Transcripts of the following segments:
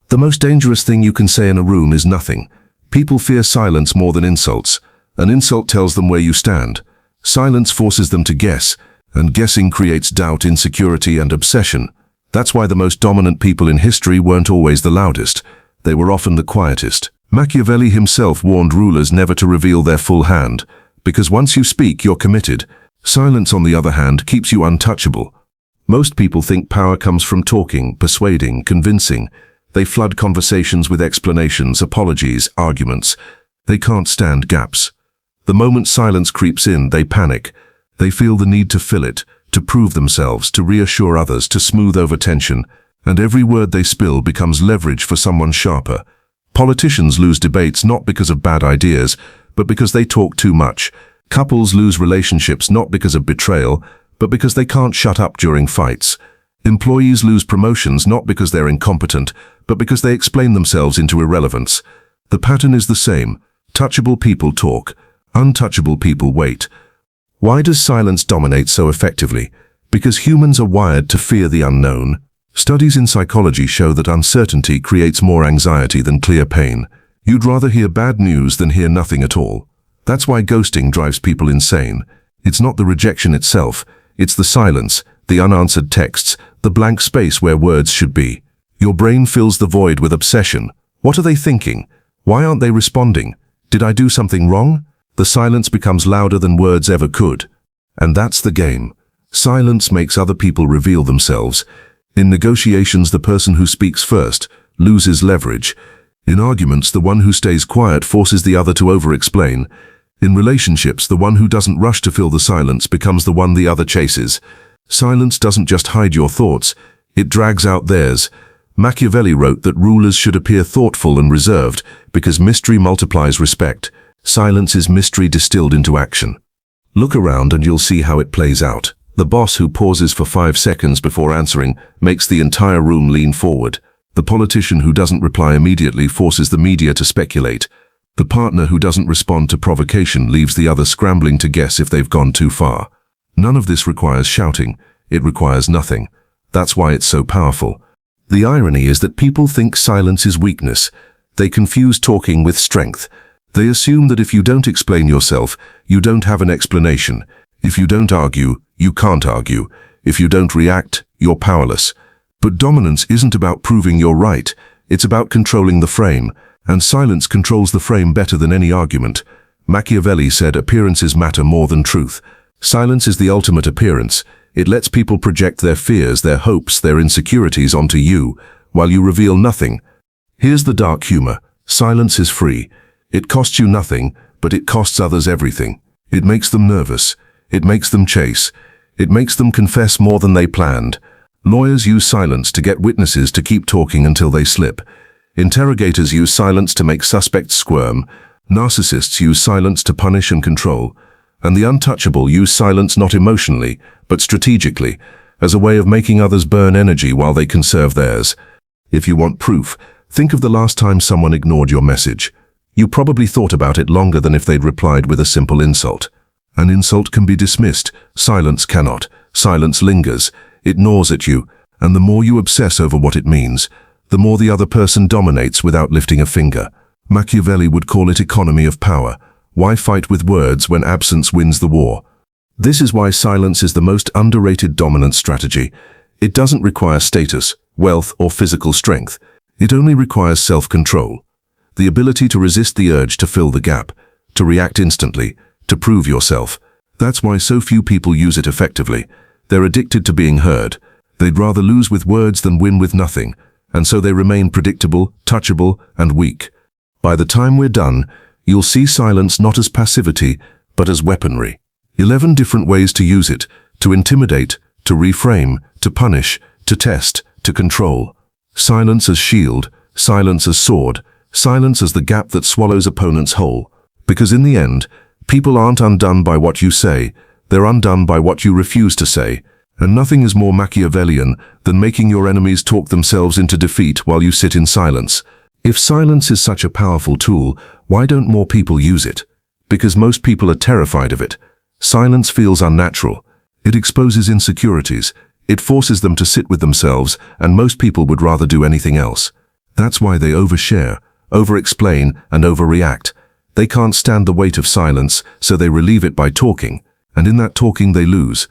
The most dangerous thing you can say in a room is nothing. People fear silence more than insults. An insult tells them where you stand. Silence forces them to guess, and guessing creates doubt, insecurity, and obsession. That's why the most dominant people in history weren't always the loudest. They were often the quietest. Machiavelli himself warned rulers never to reveal their full hand, because once you speak, you're committed. Silence, on the other hand, keeps you untouchable. Most people think power comes from talking, persuading, convincing. They flood conversations with explanations, apologies, arguments. They can't stand gaps. The moment silence creeps in, they panic. They feel the need to fill it, to prove themselves, to reassure others, to smooth over tension. And every word they spill becomes leverage for someone sharper. Politicians lose debates not because of bad ideas, but because they talk too much. Couples lose relationships not because of betrayal, but because they can't shut up during fights. Employees lose promotions not because they're incompetent, but because they explain themselves into irrelevance. The pattern is the same. Touchable people talk. Untouchable people wait. Why does silence dominate so effectively? Because humans are wired to fear the unknown. Studies in psychology show that uncertainty creates more anxiety than clear pain. You'd rather hear bad news than hear nothing at all. That's why ghosting drives people insane. It's not the rejection itself, it's the silence, the unanswered texts, the blank space where words should be. Your brain fills the void with obsession. What are they thinking? Why aren't they responding? Did I do something wrong? The silence becomes louder than words ever could. And that's the game. Silence makes other people reveal themselves. In negotiations, the person who speaks first loses leverage. In arguments, the one who stays quiet forces the other to over-explain. In relationships, the one who doesn't rush to fill the silence becomes the one the other chases. Silence doesn't just hide your thoughts, it drags out theirs. Machiavelli wrote that rulers should appear thoughtful and reserved because mystery multiplies respect. Silence is mystery distilled into action. Look around and you'll see how it plays out. The boss who pauses for 5 seconds before answering makes the entire room lean forward. The politician who doesn't reply immediately forces the media to speculate. The partner who doesn't respond to provocation leaves the other scrambling to guess if they've gone too far. None of this requires shouting. It requires nothing. That's why it's so powerful. The irony is that people think silence is weakness. They confuse talking with strength. They assume that if you don't explain yourself, you don't have an explanation. If you don't argue, you can't argue. If you don't react, you're powerless. But dominance isn't about proving you're right. It's about controlling the frame. And silence controls the frame better than any argument. Machiavelli said appearances matter more than truth. Silence is the ultimate appearance. It lets people project their fears, their hopes, their insecurities onto you, while you reveal nothing. Here's the dark humor. Silence is free. It costs you nothing, but it costs others everything. It makes them nervous. It makes them chase. It makes them confess more than they planned. Lawyers use silence to get witnesses to keep talking until they slip. Interrogators use silence to make suspects squirm. Narcissists use silence to punish and control. And the untouchable use silence not emotionally, but strategically, as a way of making others burn energy while they conserve theirs. If you want proof, think of the last time someone ignored your message. You probably thought about it longer than if they'd replied with a simple insult. An insult can be dismissed. Silence cannot. Silence lingers. It gnaws at you, and the more you obsess over what it means, the more the other person dominates without lifting a finger. Machiavelli would call it economy of power. Why fight with words when absence wins the war? This is why silence is the most underrated dominance strategy. It doesn't require status, wealth, or physical strength. It only requires self-control. The ability to resist the urge to fill the gap, to react instantly, to prove yourself. That's why so few people use it effectively. They're addicted to being heard. They'd rather lose with words than win with nothing, and so they remain predictable, touchable, and weak. By the time we're done, you'll see silence not as passivity, but as weaponry. 11 different ways to use it: to intimidate, to reframe, to punish, to test, to control. Silence as shield, silence as sword, silence as the gap that swallows opponents whole. Because in the end, people aren't undone by what you say, they're undone by what you refuse to say. And nothing is more Machiavellian than making your enemies talk themselves into defeat while you sit in silence. If silence is such a powerful tool, why don't more people use it? Because most people are terrified of it. Silence feels unnatural. It exposes insecurities. It forces them to sit with themselves, and most people would rather do anything else. That's why they overshare, over-explain, and overreact. They can't stand the weight of silence, so they relieve it by talking, and in that talking they lose.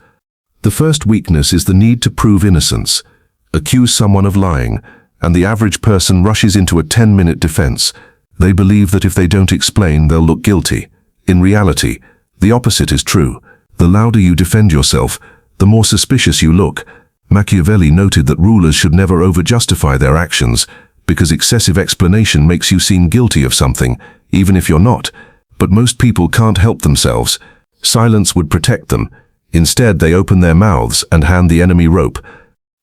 The first weakness is the need to prove innocence. Accuse someone of lying, and the average person rushes into a 10-minute defense. They believe that if they don't explain, they'll look guilty. In reality, the opposite is true. The louder you defend yourself, the more suspicious you look. Machiavelli noted that rulers should never over-justify their actions, because excessive explanation makes you seem guilty of something, even if you're not. But most people can't help themselves. Silence would protect them. Instead, they open their mouths and hand the enemy rope.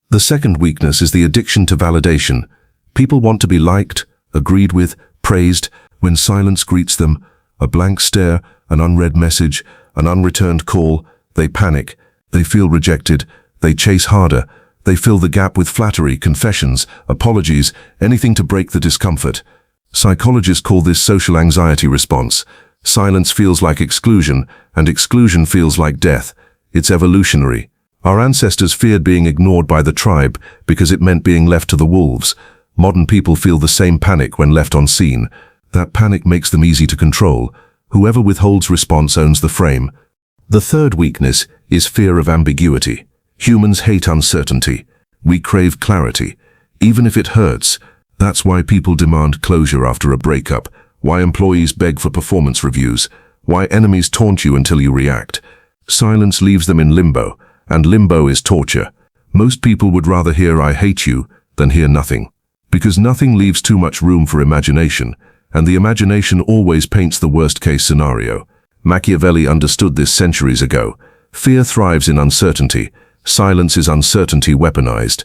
The second weakness is the addiction to validation. People want to be liked, agreed with, praised. When silence greets them, a blank stare, an unread message, an unreturned call, they panic. They feel rejected. They chase harder. They fill the gap with flattery, confessions, apologies, anything to break the discomfort. Psychologists call this social anxiety response. Silence feels like exclusion, and exclusion feels like death. It's evolutionary. Our ancestors feared being ignored by the tribe because it meant being left to the wolves. Modern people feel the same panic when left unseen. That panic makes them easy to control. Whoever withholds response owns the frame. The third weakness is fear of ambiguity. Humans hate uncertainty. We crave clarity, even if it hurts. That's why people demand closure after a breakup, why employees beg for performance reviews, why enemies taunt you until you react. Silence leaves them in limbo, and limbo is torture. Most people would rather hear "I hate you" than hear nothing, because nothing leaves too much room for imagination, and the imagination always paints the worst-case scenario. Machiavelli understood this centuries ago. Fear thrives in uncertainty. Silence is uncertainty weaponized.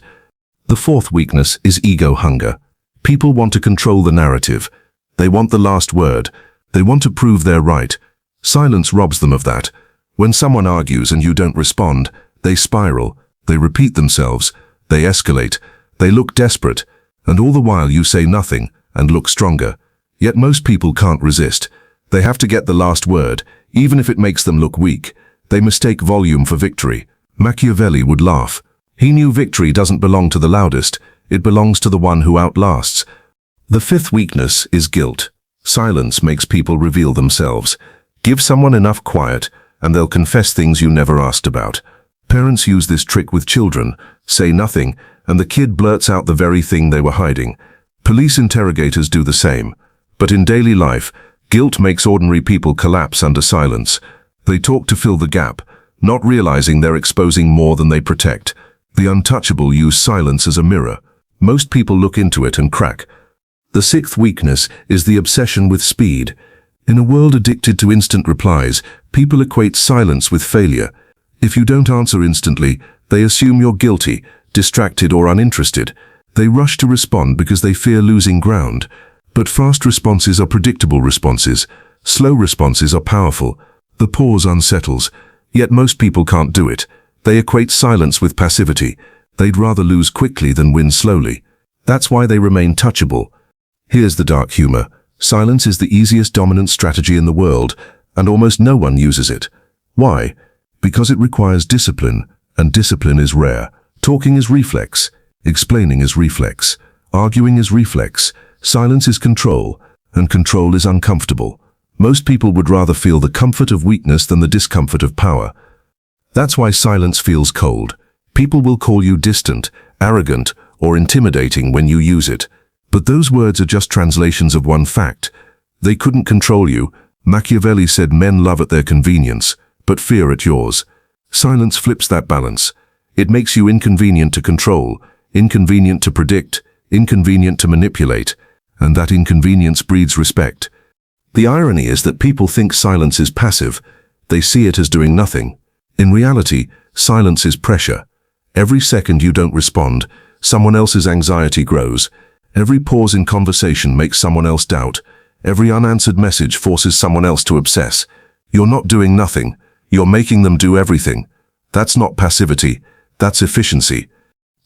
The fourth weakness is ego hunger. People want to control the narrative. They want the last word. They want to prove they're right. Silence robs them of that. When someone argues and you don't respond, they spiral, they repeat themselves, they escalate, they look desperate, and all the while you say nothing and look stronger. Yet most people can't resist. They have to get the last word, even if it makes them look weak. They mistake volume for victory. Machiavelli would laugh. He knew victory doesn't belong to the loudest, it belongs to the one who outlasts. The fifth weakness is guilt. Silence makes people reveal themselves. Give someone enough quiet, and they'll confess things you never asked about. Parents use this trick with children. Say nothing, and the kid blurts out the very thing they were hiding. Police interrogators do the same. But in daily life, guilt makes ordinary people collapse under silence. They talk to fill the gap, not realizing they're exposing more than they protect. The untouchable use silence as a mirror. Most people look into it and crack. The sixth weakness is the obsession with speed. In a world addicted to instant replies, people equate silence with failure. If you don't answer instantly, they assume you're guilty, distracted, or uninterested. They rush to respond because they fear losing ground. But fast responses are predictable responses. Slow responses are powerful. The pause unsettles. Yet most people can't do it. They equate silence with passivity. They'd rather lose quickly than win slowly. That's why they remain touchable. Here's the dark humor. Silence is the easiest dominant strategy in the world, and almost no one uses it. Why? Because it requires discipline, and discipline is rare. Talking is reflex. Explaining is reflex. Arguing is reflex. Silence is control, and control is uncomfortable. Most people would rather feel the comfort of weakness than the discomfort of power. That's why silence feels cold. People will call you distant, arrogant, or intimidating when you use it. But those words are just translations of one fact. They couldn't control you. Machiavelli said men love at their convenience, but fear at yours. Silence flips that balance. It makes you inconvenient to control, inconvenient to predict, inconvenient to manipulate, and that inconvenience breeds respect. The irony is that people think silence is passive. They see it as doing nothing. In reality, silence is pressure. Every second you don't respond, someone else's anxiety grows. Every pause in conversation makes someone else doubt. Every unanswered message forces someone else to obsess. You're not doing nothing. You're making them do everything. That's not passivity. That's efficiency.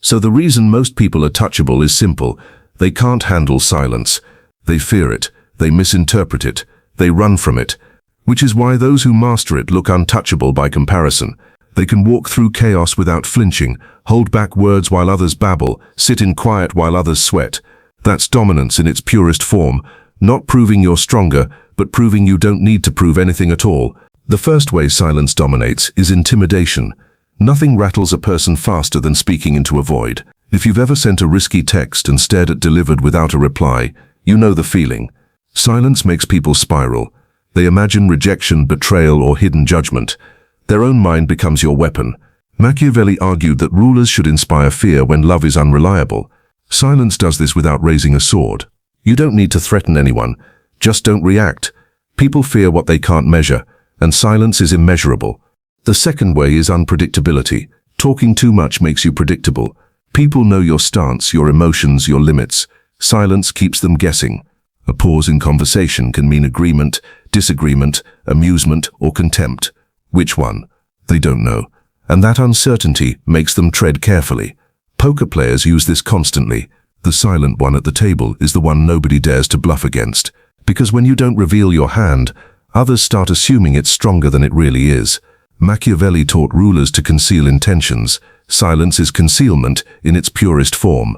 So the reason most people are touchable is simple. They can't handle silence. They fear it. They misinterpret it. They run from it. Which is why those who master it look untouchable by comparison. They can walk through chaos without flinching, hold back words while others babble, sit in quiet while others sweat. That's dominance in its purest form, not proving you're stronger, but proving you don't need to prove anything at all. The first way silence dominates is intimidation. Nothing rattles a person faster than speaking into a void. If you've ever sent a risky text and stared at delivered without a reply, you know the feeling. Silence makes people spiral. They imagine rejection, betrayal, or hidden judgment. Their own mind becomes your weapon. Machiavelli argued that rulers should inspire fear when love is unreliable. Silence does this without raising a sword. You don't need to threaten anyone. Just don't react. People fear what they can't measure, and silence is immeasurable. The second way is unpredictability. Talking too much makes you predictable. People know your stance, your emotions, your limits. Silence keeps them guessing. A pause in conversation can mean agreement, disagreement, amusement, or contempt. Which one? They don't know. And that uncertainty makes them tread carefully. Poker players use this constantly. The silent one at the table is the one nobody dares to bluff against. Because when you don't reveal your hand, others start assuming it's stronger than it really is. Machiavelli taught rulers to conceal intentions. Silence is concealment in its purest form.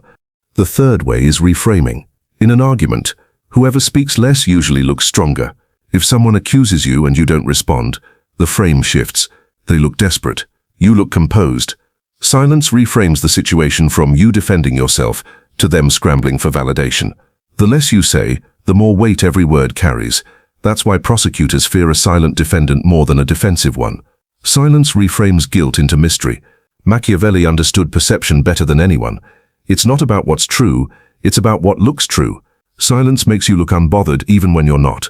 The third way is reframing. In an argument, whoever speaks less usually looks stronger. If someone accuses you and you don't respond, the frame shifts. They look desperate. You look composed. Silence reframes the situation from you defending yourself to them scrambling for validation. The less you say, the more weight every word carries. That's why prosecutors fear a silent defendant more than a defensive one. Silence reframes guilt into mystery. Machiavelli understood perception better than anyone. It's not about what's true, it's about what looks true. Silence makes you look unbothered even when you're not.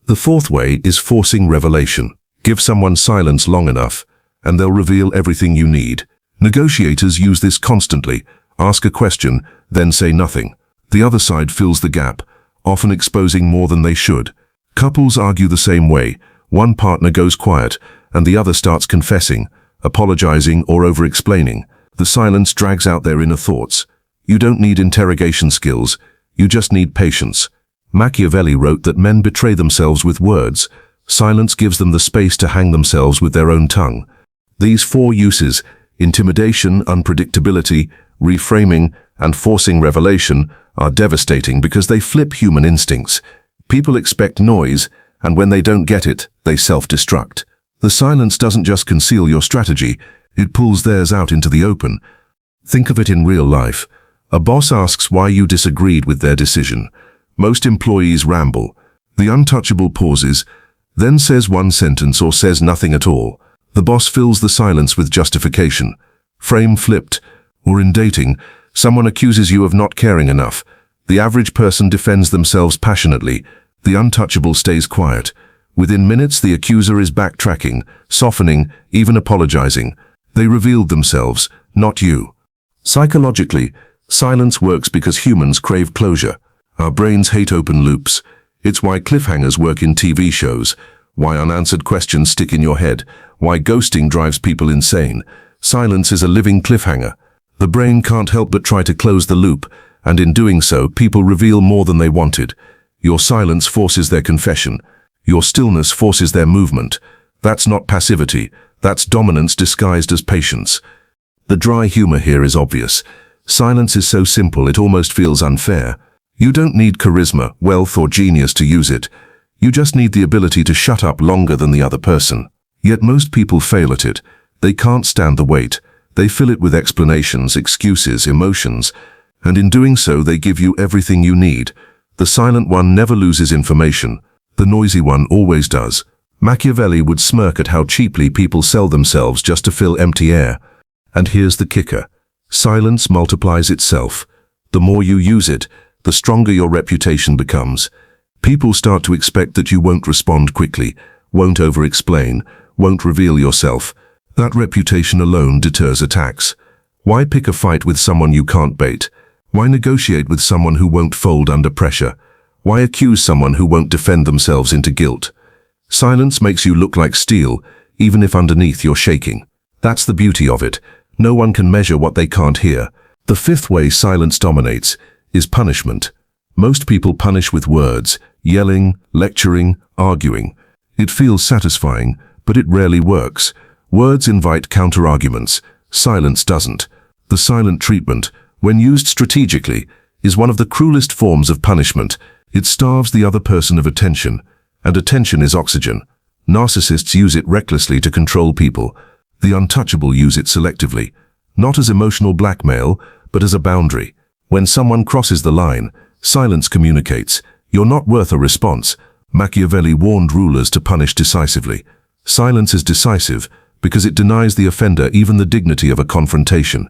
The fourth way is forcing revelation. Give someone silence long enough, and they'll reveal everything you need. Negotiators use this constantly. Ask a question, then say nothing. The other side fills the gap, often exposing more than they should. Couples argue the same way. One partner goes quiet, and the other starts confessing, apologizing, or over-explaining. The silence drags out their inner thoughts. You don't need interrogation skills, you just need patience. Machiavelli wrote that men betray themselves with words. Silence gives them the space to hang themselves with their own tongue. These four uses, intimidation, unpredictability, reframing, and forcing revelation, are devastating because they flip human instincts. People expect noise, and when they don't get it, they self-destruct. The silence doesn't just conceal your strategy, it pulls theirs out into the open. Think of it in real life. A boss asks why you disagreed with their decision. Most employees ramble. The untouchable pauses, then says one sentence or says nothing at all. The boss fills the silence with justification. Frame flipped. Or in dating, someone accuses you of not caring enough. The average person defends themselves passionately. The untouchable stays quiet. Within minutes, the accuser is backtracking, softening, even apologizing. They revealed themselves, not you. Psychologically, silence works because humans crave closure. Our brains hate open loops. It's why cliffhangers work in TV shows, why unanswered questions stick in your head, why ghosting drives people insane. Silence is a living cliffhanger. The brain can't help but try to close the loop, and in doing so, people reveal more than they wanted. Your silence forces their confession. Your stillness forces their movement. That's not passivity. That's dominance disguised as patience. The dry humor here is obvious. Silence is so simple it almost feels unfair. You don't need charisma, wealth, or genius to use it. You just need the ability to shut up longer than the other person. Yet most people fail at it. They can't stand the weight. They fill it with explanations, excuses, emotions, and in doing so they give you everything you need. The silent one never loses information. The noisy one always does. Machiavelli would smirk at how cheaply people sell themselves just to fill empty air. And here's the kicker. Silence multiplies itself. The more you use it, the stronger your reputation becomes. People start to expect that you won't respond quickly, won't over-explain, won't reveal yourself. That reputation alone deters attacks. Why pick a fight with someone you can't bait? Why negotiate with someone who won't fold under pressure? Why accuse someone who won't defend themselves into guilt? Silence makes you look like steel, even if underneath you're shaking. That's the beauty of it. No one can measure what they can't hear. The fifth way silence dominates is punishment. Most people punish with words, yelling, lecturing, arguing. It feels satisfying, but it rarely works. Words invite counter-arguments. Silence doesn't. The silent treatment, when used strategically, is one of the cruelest forms of punishment. It starves the other person of attention, and attention is oxygen. Narcissists use it recklessly to control people. The untouchable use it selectively, not as emotional blackmail, but as a boundary. When someone crosses the line, silence communicates, "You're not worth a response." Machiavelli warned rulers to punish decisively. Silence is decisive because it denies the offender even the dignity of a confrontation.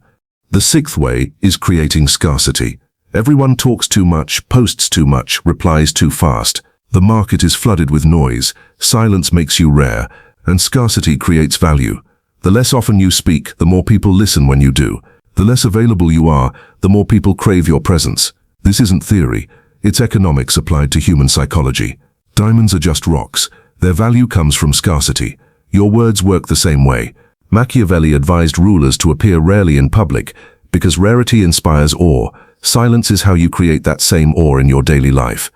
The sixth way is creating scarcity. Everyone talks too much, posts too much, replies too fast. The market is flooded with noise, silence makes you rare, and scarcity creates value. The less often you speak, the more people listen when you do. The less available you are, the more people crave your presence. This isn't theory, it's economics applied to human psychology. Diamonds are just rocks. Their value comes from scarcity. Your words work the same way. Machiavelli advised rulers to appear rarely in public because rarity inspires awe. Silence is how you create that same awe in your daily life.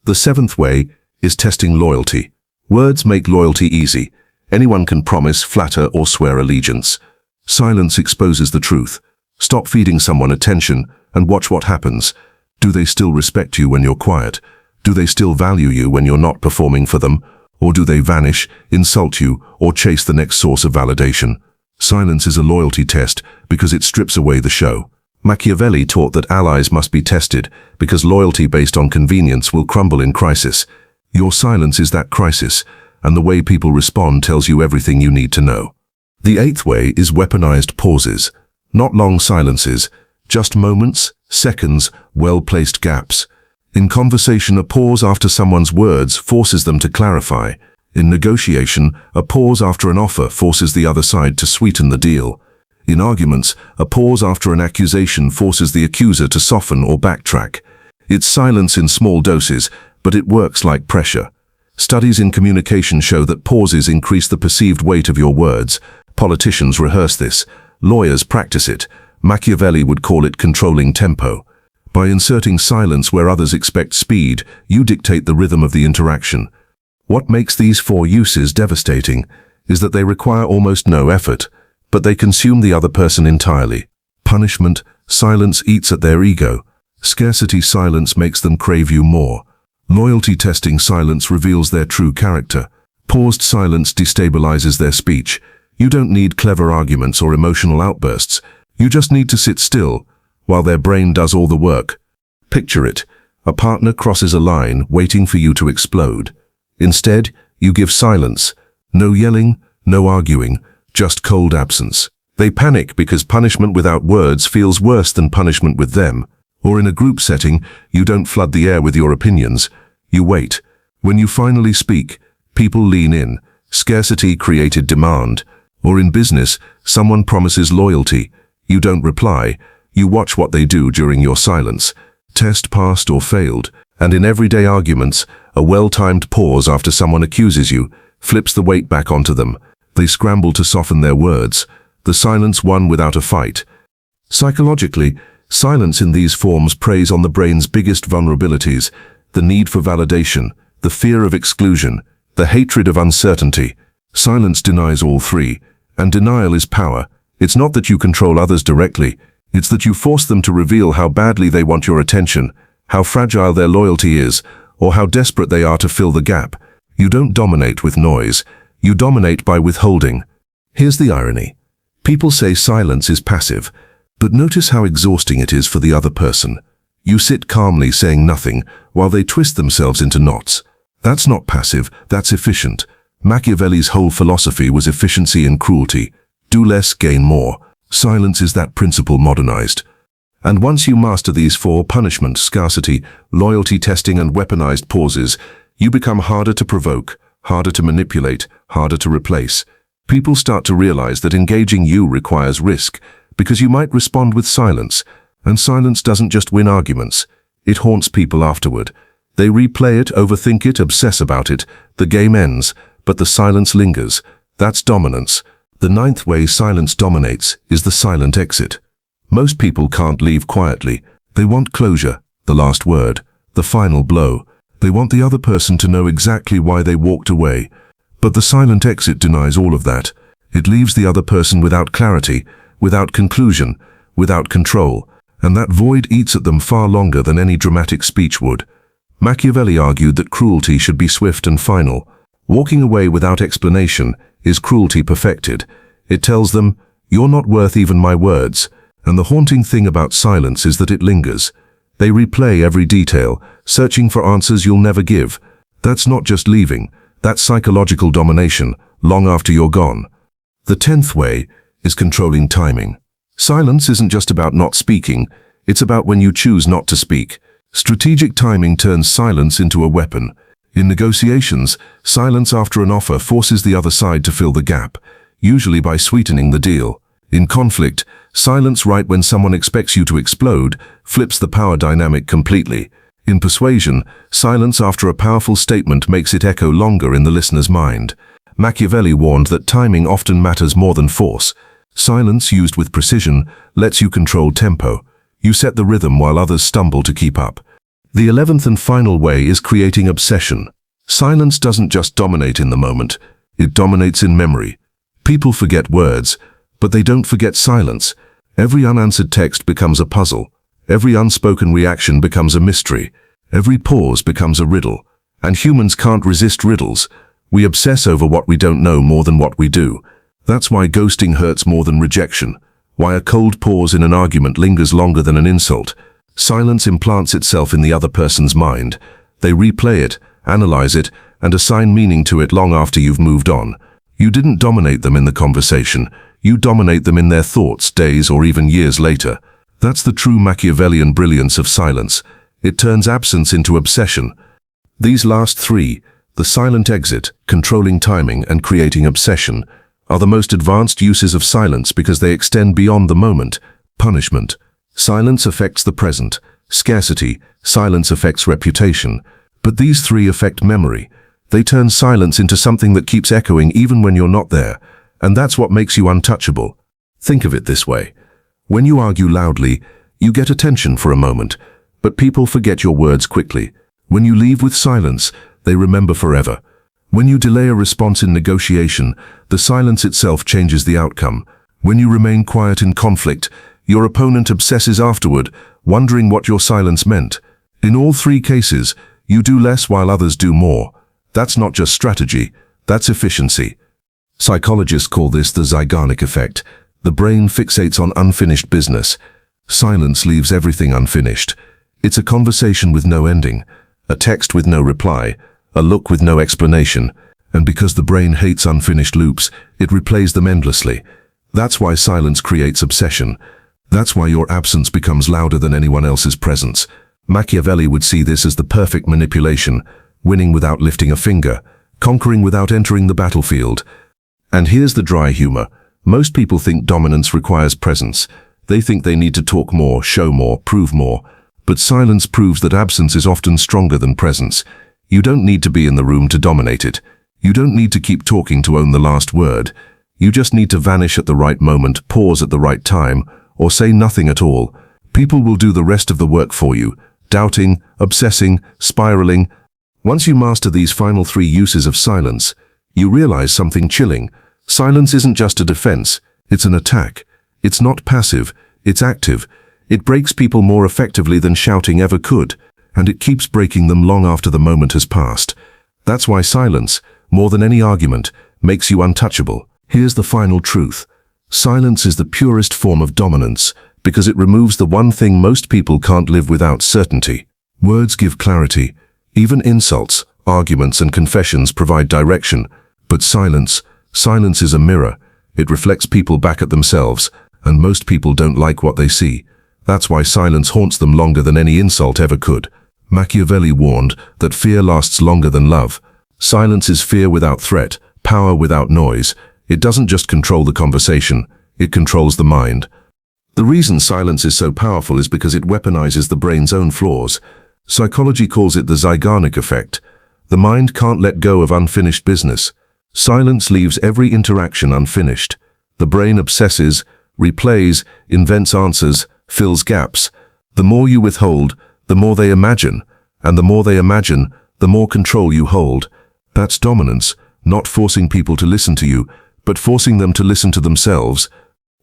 The seventh way is testing loyalty. Words make loyalty easy. Anyone can promise, flatter, or swear allegiance. Silence exposes the truth. Stop feeding someone attention and watch what happens. Do they still respect you when you're quiet? Do they still value you when you're not performing for them? Or do they vanish, insult you, or chase the next source of validation? Silence is a loyalty test because it strips away the show. Machiavelli taught that allies must be tested because loyalty based on convenience will crumble in crisis. Your silence is that crisis, and the way people respond tells you everything you need to know. The eighth way is weaponized pauses. Not long silences, just moments, seconds, well-placed gaps. In conversation, a pause after someone's words forces them to clarify. In negotiation, a pause after an offer forces the other side to sweeten the deal. In arguments, a pause after an accusation forces the accuser to soften or backtrack. It's silence in small doses, but it works like pressure. Studies in communication show that pauses increase the perceived weight of your words. Politicians rehearse this. Lawyers practice it. Machiavelli would call it controlling tempo. By inserting silence where others expect speed, you dictate the rhythm of the interaction. What makes these four uses devastating is that they require almost no effort, but they consume the other person entirely. Punishment, silence eats at their ego. Scarcity, silence makes them crave you more. Loyalty testing, silence reveals their true character. Paused silence destabilizes their speech. You don't need clever arguments or emotional outbursts. You just need to sit still, while their brain does all the work. Picture it. A partner crosses a line, waiting for you to explode. Instead, you give silence. No yelling, no arguing, just cold absence. They panic because punishment without words feels worse than punishment with them. Or in a group setting, you don't flood the air with your opinions. You wait. When you finally speak, people lean in. Scarcity created demand. Or in business, someone promises loyalty. You don't reply. You watch what they do during your silence. Test passed or failed. And in everyday arguments, a well-timed pause after someone accuses you flips the weight back onto them. They scramble to soften their words. The silence won without a fight. Psychologically, silence in these forms preys on the brain's biggest vulnerabilities: the need for validation, the fear of exclusion, the hatred of uncertainty. Silence denies all three, and denial is power. It's not that you control others directly, it's that you force them to reveal how badly they want your attention, how fragile their loyalty is, or how desperate they are to fill the gap. You don't dominate with noise, you dominate by withholding. Here's the irony. People say silence is passive, but notice how exhausting it is for the other person. You sit calmly saying nothing while they twist themselves into knots. That's not passive, that's efficient. Machiavelli's whole philosophy was efficiency and cruelty. Do less, gain more. Silence is that principle modernized. And once you master these four: punishment, scarcity, loyalty testing, and weaponized pauses, you become harder to provoke, harder to manipulate, harder to replace. People start to realize that engaging you requires risk, because you might respond with silence, and silence doesn't just win arguments, it haunts people afterward. They replay it, overthink it, obsess about it. The game ends, but the silence lingers. That's dominance. The ninth way silence dominates is the silent exit. Most people can't leave quietly. They want closure, the last word, the final blow. They want the other person to know exactly why they walked away. But the silent exit denies all of that. It leaves the other person without clarity, without conclusion, without control. and that void eats at them far longer than any dramatic speech would. Machiavelli argued that cruelty should be swift and final. Walking away without explanation is cruelty perfected. It tells them, "You're not worth even my words." And the haunting thing about silence is that it lingers. They replay every detail, searching for answers you'll never give. That's not just leaving, that's psychological domination, long after you're gone. The 10th way is controlling timing. Silence isn't just about not speaking, it's about when you choose not to speak. Strategic timing turns silence into a weapon. In negotiations, silence after an offer forces the other side to fill the gap, usually by sweetening the deal. In conflict, silence right when someone expects you to explode flips the power dynamic completely. In persuasion, silence after a powerful statement makes it echo longer in the listener's mind. Machiavelli warned that timing often matters more than force. Silence used with precision lets you control tempo. You set the rhythm while others stumble to keep up. The 11th and final way is creating obsession. Silence doesn't just dominate in the moment, it dominates in memory. People forget words, but they don't forget silence. Every unanswered text becomes a puzzle. Every unspoken reaction becomes a mystery. Every pause becomes a riddle. And humans can't resist riddles. We obsess over what we don't know more than what we do. That's why ghosting hurts more than rejection. Why a cold pause in an argument lingers longer than an insult. Silence implants itself in the other person's mind. They replay it, analyze it, and assign meaning to it long after you've moved on. You didn't dominate them in the conversation. You dominate them in their thoughts, days or even years later. That's the true Machiavellian brilliance of silence. It turns absence into obsession. These last three, the silent exit, controlling timing, and creating obsession, are the most advanced uses of silence because they extend beyond the moment. Punishment. Silence affects the present. Scarcity. Silence affects reputation. But these three affect memory. They turn silence into something that keeps echoing even when you're not there. And that's what makes you untouchable. Think of it this way. When you argue loudly, you get attention for a moment, but people forget your words quickly. When you leave with silence, they remember forever. When you delay a response in negotiation, the silence itself changes the outcome. When you remain quiet in conflict, your opponent obsesses afterward, wondering what your silence meant. In all three cases, you do less while others do more. That's not just strategy, that's efficiency. Psychologists call this the Zeigarnik effect. The brain fixates on unfinished business. Silence leaves everything unfinished. It's a conversation with no ending, a text with no reply, a look with no explanation, and because the brain hates unfinished loops, it replays them endlessly. That's why silence creates obsession. That's why your absence becomes louder than anyone else's presence. Machiavelli would see this as the perfect manipulation, winning without lifting a finger, conquering without entering the battlefield. And here's the dry humor. Most people think dominance requires presence. They think they need to talk more, show more, prove more. But silence proves that absence is often stronger than presence. You don't need to be in the room to dominate it. You don't need to keep talking to own the last word. You just need to vanish at the right moment, pause at the right time, or say nothing at all. People will do the rest of the work for you, doubting, obsessing, spiraling. Once you master these final three uses of silence, you realize something chilling. Silence isn't just a defense, it's an attack. It's not passive, it's active. It breaks people more effectively than shouting ever could, and it keeps breaking them long after the moment has passed. That's why silence, more than any argument, makes you untouchable. Here's the final truth. Silence is the purest form of dominance because it removes the one thing most people can't live without: certainty. Words give clarity. Even insults, arguments, and confessions provide direction. But silence is a mirror. It reflects people back at themselves, and most people don't like what they see. That's why silence haunts them longer than any insult ever could. Machiavelli warned that fear lasts longer than love. Silence is fear without threat, power without noise. It doesn't just control the conversation, it controls the mind. The reason silence is so powerful is because it weaponizes the brain's own flaws. Psychology calls it the Zeigarnik effect. The mind can't let go of unfinished business. Silence leaves every interaction unfinished. The brain obsesses, replays, invents answers, fills gaps. The more you withhold, the more they imagine. And the more they imagine, the more control you hold. That's dominance, not forcing people to listen to you, but forcing them to listen to themselves.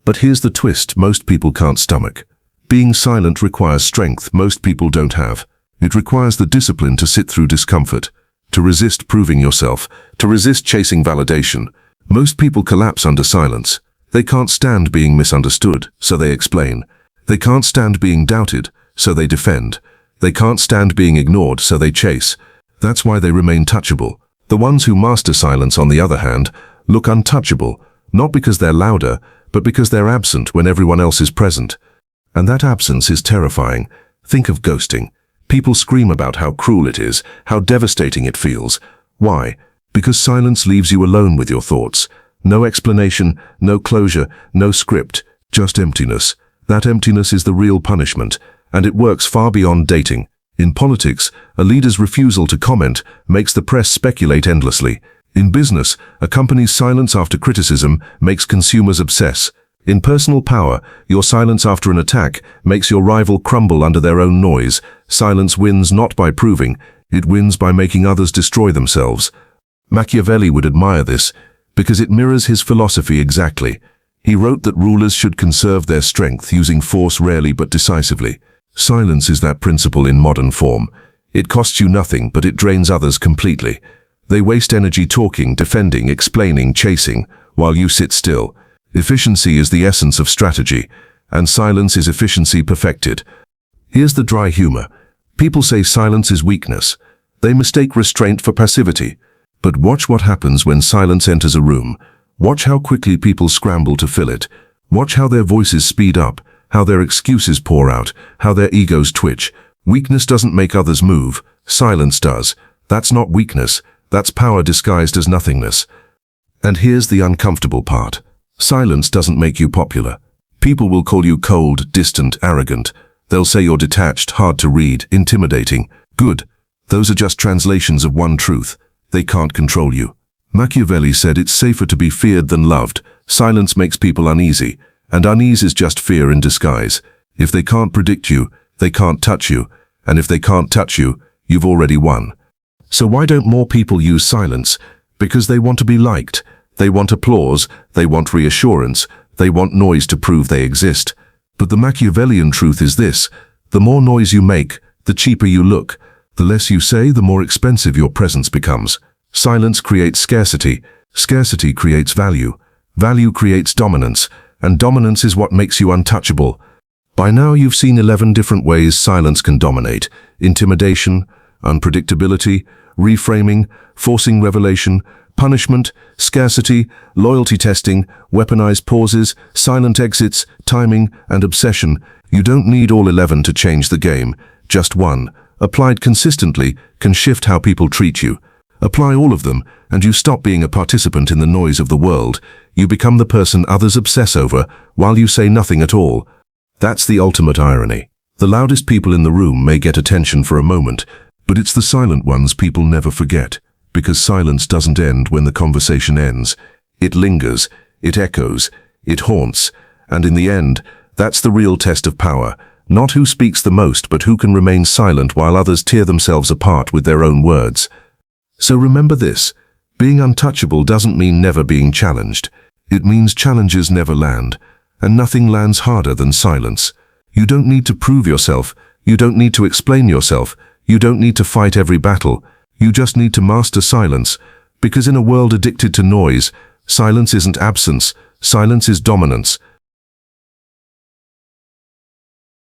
But here's the twist most people can't stomach. Being silent requires strength most people don't have. It requires the discipline to sit through discomfort, to resist proving yourself, to resist chasing validation. Most people collapse under silence. They can't stand being misunderstood, so they explain. They can't stand being doubted, so they defend. They can't stand being ignored, so they chase. That's why they remain touchable. The ones who master silence, on the other hand, look untouchable, not because they're louder, but because they're absent when everyone else is present. And that absence is terrifying. Think of ghosting. People scream about how cruel it is, how devastating it feels. Why? Because silence leaves you alone with your thoughts. No explanation, no closure, no script, just emptiness. That emptiness is the real punishment, and it works far beyond dating. In politics, a leader's refusal to comment makes the press speculate endlessly. In business, a company's silence after criticism makes consumers obsess. In personal power, your silence after an attack makes your rival crumble under their own noise. Silence wins not by proving, it wins by making others destroy themselves. Machiavelli would admire this, because it mirrors his philosophy exactly. He wrote that rulers should conserve their strength, using force rarely but decisively. Silence is that principle in modern form. It costs you nothing, but it drains others completely. They waste energy talking, defending, explaining, chasing, while you sit still. Efficiency is the essence of strategy, and silence is efficiency perfected. Here's the dry humor. People say silence is weakness. They mistake restraint for passivity. But watch what happens when silence enters a room. Watch how quickly people scramble to fill it. Watch how their voices speed up, how their excuses pour out, how their egos twitch. Weakness doesn't make others move. Silence does. That's not weakness. That's power disguised as nothingness. And here's the uncomfortable part. Silence doesn't make you popular. People will call you cold, distant, arrogant. They'll say you're detached, hard to read, intimidating. Good. Those are just translations of one truth. They can't control you. Machiavelli said it's safer to be feared than loved. Silence makes people uneasy, and unease is just fear in disguise. If they can't predict you, they can't touch you, and if they can't touch you, you've already won. So why don't more people use silence? Because they want to be liked. They want applause, they want reassurance, they want noise to prove they exist. But the Machiavellian truth is this: the more noise you make, the cheaper you look. The less you say, the more expensive your presence becomes. Silence creates scarcity. Scarcity creates value. Value creates dominance. And dominance is what makes you untouchable. By now you've seen 11 different ways silence can dominate: intimidation, unpredictability, reframing, forcing revelation, punishment, scarcity, loyalty testing, weaponized pauses, silent exits, timing, and obsession. You don't need all 11 to change the game. Just one, applied consistently, can shift how people treat you. Apply all of them, and you stop being a participant in the noise of the world. You become the person others obsess over, while you say nothing at all. That's the ultimate irony. The loudest people in the room may get attention for a moment, but it's the silent ones people never forget. Because silence doesn't end when the conversation ends. It lingers, it echoes, it haunts, and in the end, that's the real test of power. Not who speaks the most, but who can remain silent while others tear themselves apart with their own words. So remember this: being untouchable doesn't mean never being challenged. It means challenges never land, and nothing lands harder than silence. You don't need to prove yourself, you don't need to explain yourself, you don't need to fight every battle. You just need to master silence, because in a world addicted to noise, silence isn't absence, silence is dominance,